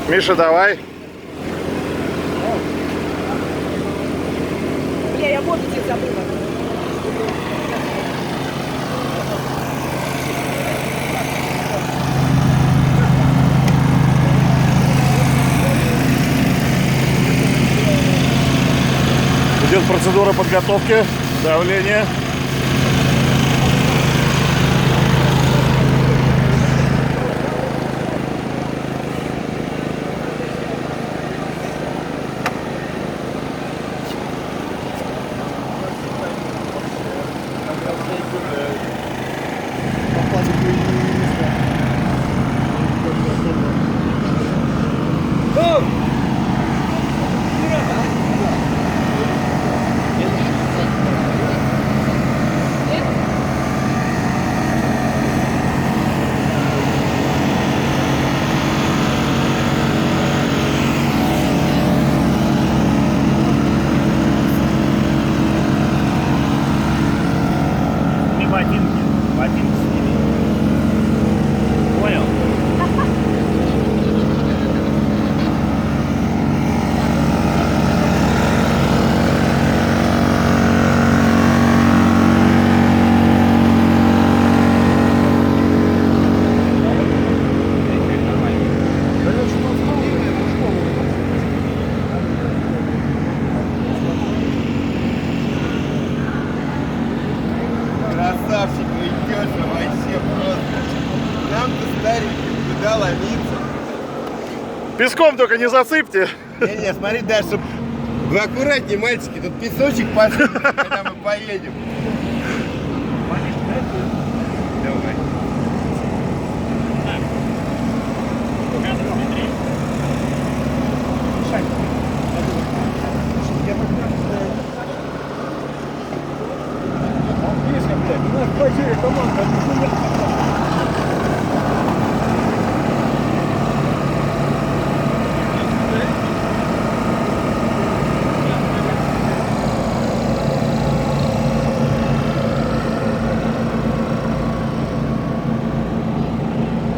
Миша, давай. Бля, я воду тебе забыла. Идет процедура подготовки, давления. Ботинки сними. Понял? Красавчик, идешь вообще просто. Нам-то стареньким куда ломиться. Песком только не засыпьте. Не-не, смотри, да, чтоб вы аккуратнее, мальчики, тут песочек пошли, когда мы поедем.